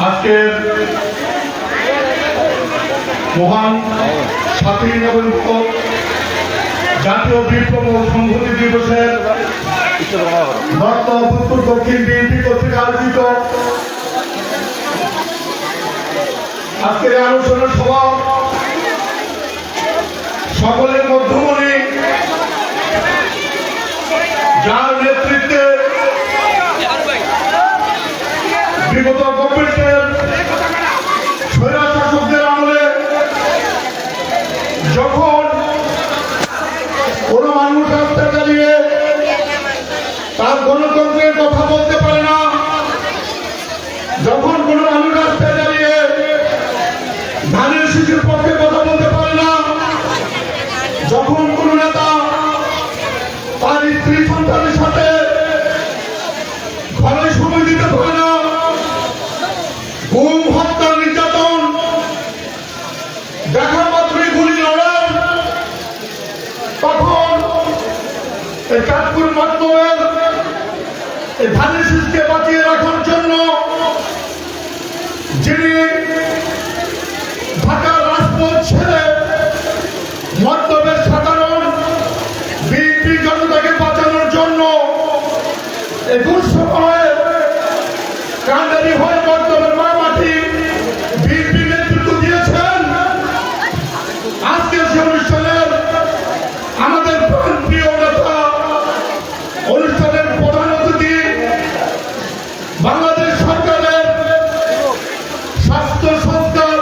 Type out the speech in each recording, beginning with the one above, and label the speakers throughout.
Speaker 1: আজকের মহান ৭ই নভেম্বর জাতীয় বিপ্লব ও সংহতি দিবসের উত্তর দক্ষিণ বিএনপি কর্তৃক আয়োজিত আজকের আলোচনা সভা সকলের মধ্যমণি যার নেতৃত্বে বিগত গভর্নমেন্টের স্বৈরা শাসকদের আমলে যখন কোন মানুষ রাস্তা চালিয়ে তার গণতন্ত্রের কথা বলতে পারে না, যখন কোন মানুষ রাস্তা চালিয়ে ধানের শিশুর পক্ষে কথা বলতে পারে না, যখন কোন নেতা তার স্ত্রী সন্তানের সাথে ঘরে সময় দিতে পারে না, গুম হত্যা নির্যাতন দেখা মাত্রই গুলি লড়াই, তখন এই চাঁদপুর মতলবের এই ধানের শীষকে বাঁচিয়ে রাখার জন্য যিনি ঢাকার রাজপথ ছেড়ে মতলবের সাধারণ বিএনপি জনতাকে বাঁচানোর জন্য এই দুঃসময়ে কান্ডারি হয়ে মতলবের মাটি বিএনপি নেতৃত্ব দিয়েছেন। আজকে সে অনুষ্ঠানের আমাদের প্রিয় নেতা, অনুষ্ঠানের প্রধান অতিথি বাংলাদেশ সরকারের স্বাস্থ্য সংস্থার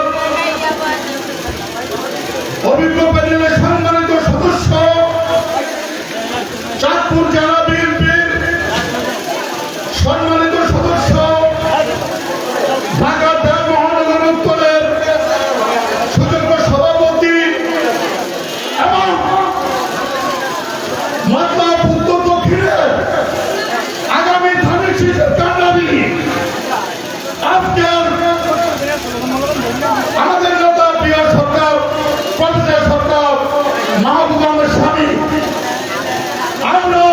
Speaker 1: অভিজ্ঞ প্যানেলের সম্মানিত সদস্য, চাঁদপুর জেলা বিএনপির সম্মানিত সদস্য, ঢাকা মহানগর উত্তরের সুযোগ্য সভাপতি এবং মতলব উত্তর দক্ষিণের আগামী ধানের শীষের কান্ডারি আজকের আমাদের নেতা প্রিয় সরকার, প্রফেসর সরকার, মাহবুব আহমেদ স্বামী, আমরা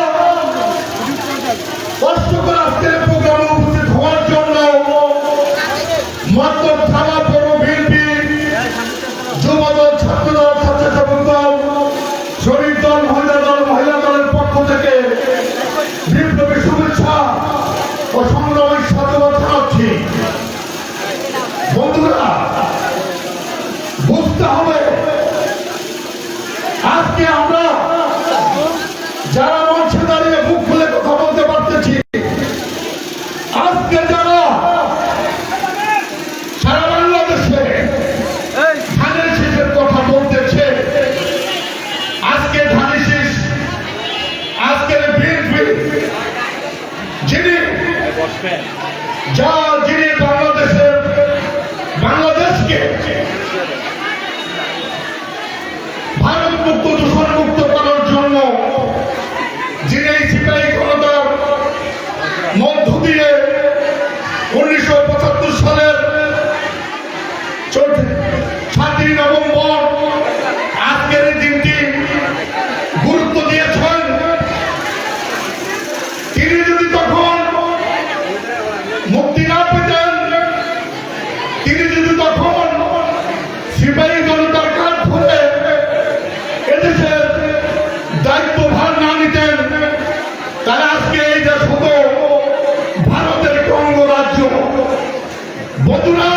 Speaker 1: কষ্ট করে আজকের প্রোগ্রামে উপস্থিত হওয়ার জন্য মতলব থানা পৌর বিএনপি, যুবদল, ছাত্রদল, স্বেচ্ছাসেবক দল, শ্রমিক দল, মহিলা দলের পক্ষ থেকে বিপ্লবী শুভেচ্ছা ও সংগ্রামের সাধুবাদ জানাচ্ছি। বন্ধুরা, বুঝতে হবে আজকে আমরা যারা মঞ্চে দাঁড়িয়ে মুখ খুলে কথা বলতে পারতেছি, আজকে যারা সারা বাংলাদেশে ধানের শীষের কথা বলতেছে, আজকে ধানের শীষ, আজকের বিএনপি যিনি বাংলাদেশকে ভারত মুক্ত, দূষণ মুক্ত করার জন্য যিনি সিপাহী জনতার মধ্য দিয়ে 1975 সালের 7ই নভেম্বর আজকের এই দিনটি গুরুত্ব দিয়েছেন। তিনি যদি তখন মুক্তি না পেতেন, তিনি যদি তখন সিপাহী জনতার কাঠ ধরে এদেশের দায়িত্বভার না নিতেন, তাহলে আজকে এই দেশ হতো ভারতের অঙ্গরাজ্য। বন্ধুরা,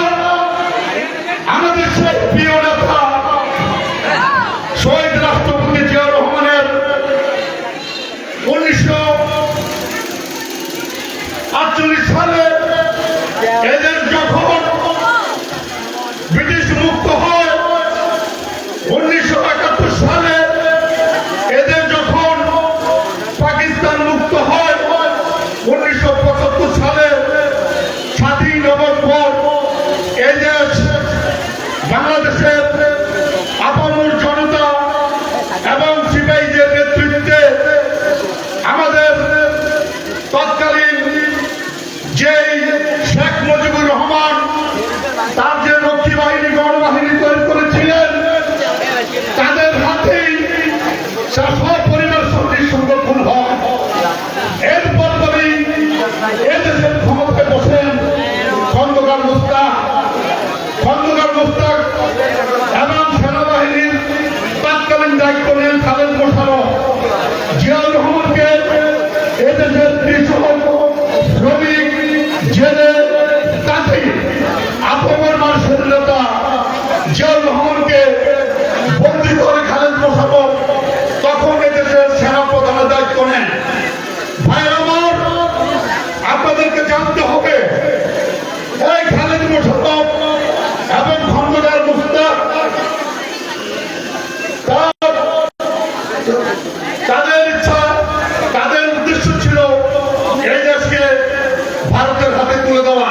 Speaker 1: আমাদের সেই প্রিয় নেতা শহীদ রাষ্ট্রপতি জিয়াউর রহমানের 1948 সালে এদের যখন ব্রিটিশ মুক্ত হয়, 1971 সালে এদের যখন পাকিস্তান মুক্ত হয়, 1975 সালে 7ই নভেম্বর এই দেশ বাংলাদেশের আপামর জনতা এবং সিপাহীদের নেতৃত্বে আমাদের তৎকালীন যেই শেখ মুজিবুর রহমান তার যে রক্ষী বাহিনী, গণবাহিনী তৈরি করেছিলেন, তাদের হাতেই সপরিবার সংরক্ষণ হয়। এরপর এদেশের ক্ষমতায় বসেন খন্দকার মুস্তাক, তুলে দেওয়া।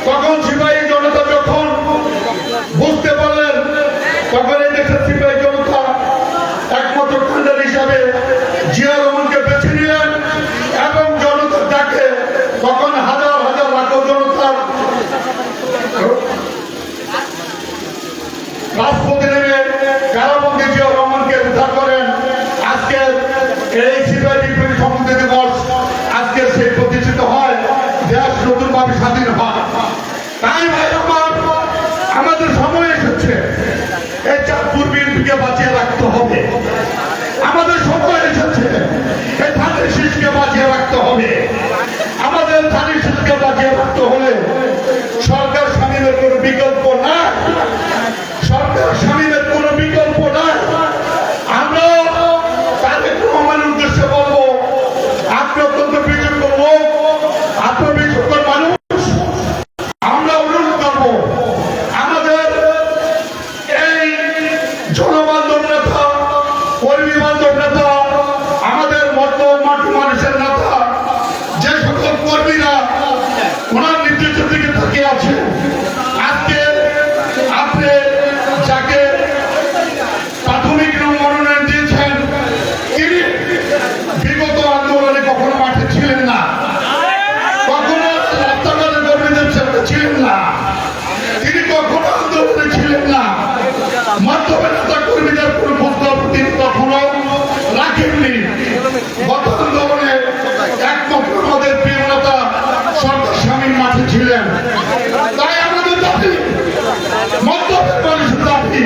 Speaker 1: তখন সিপাহী জনতা যখন বুঝতে পারলেন, তখন এই দেশের সিপাহী জনতা একমাত্র কান্ডার হিসাবে জিয়া রহমানকে বেছে নিলেন এবং জনতার ডাকে তখন হাজার হাজার লাখো জনতার রাজপথে নেমে কারাবন্দী জিয়া রহমানকে উদ্ধার করেন। আজকে এই সিপাহী বিপ্লবী সংহতি দিবস আজকে সেই প্রতিষ্ঠিত হয়, দেশ নতুনভাবে স্বাধীন হয়। তাই ভাই আমার, আমাদের সময় এসেছে এই চাঁদপুর বিএনপিকে বাঁচিয়ে রাখতে হবে। আমাদের সময় এসেছে এই ধানের শীষকে বাঁচিয়ে রাখতে হবে। আমাদের ধানের শীষকে বাঁচিয়ে রাখতে হলে সরকার স্বামীদের কোনো বিকল্প না, সরকার স্বামীদের কোনো বিকল্প না। আমরা তাদের রহমানের উদ্দেশ্যে বলবো, আপনি অত্যন্ত বিচক্ষণ লোক, আপনি বিচক্ষণ মানুষ। আমরা অনুরোধ করবো আমাদের এই জনবান্ধব নেতা, কর্মী বান্ধব নেতা, আমাদের মতো মাটি মানুষের নেতা, যে সকল কর্মীরা ওনার নির্দেশের দিকে তাকিয়ে আছে, আজকে আপনি যাকে প্রাথমিক মনোনয়ন দিয়েছেন তিনি বিগত আন্দোলনে কখনো মাঠে ছিলেন না, কখনো রাস্তাঘাটে কর্মীদের সাথে ছিলেন না, তিনি কখনো আন্দোলনে ছিলেন না, মাধ্যমে নেতা কর্মীদের কোনো প্রস্তাব তিনি কখনো রাখেননি। গত আন্দোলনে একমাত্র আমাদের প্রিয় নেতা সরকার স্বামীর মাঠে ছিলেন। তাই আমাদের দাবি, মন্তব্যের মানুষের দাবি,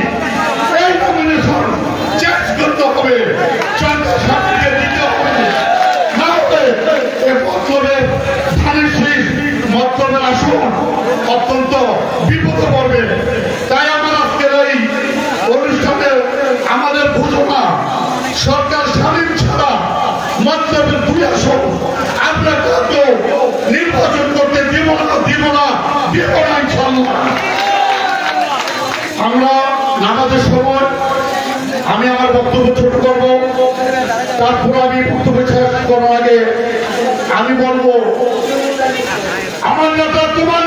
Speaker 1: এই নমিনেশন চেঞ্জ করতে হবে, সরকার স্বামীকে দিতে হবে, না হলে এই মন্তব্যের ধানের শীষ মন্তব্যের আসন অত্যন্ত বিপদে পড়বে। তাই আমার আজকের এই অনুষ্ঠানে আমাদের ঘোষণা, সরকার স্বাধীন ছাড়া মন্তব্যের দুই আসন আমরা কাউকে নির্বাচন করতে দিব না, দিব না, দিব না ইনশাআল্লাহ। আমরা নামাজের সময় আমি আমার বক্তব্য ছোট করবো, তারপর আমি বক্তব্য শেষ করার আগে আমি বলবো, আমার নেতা তোমার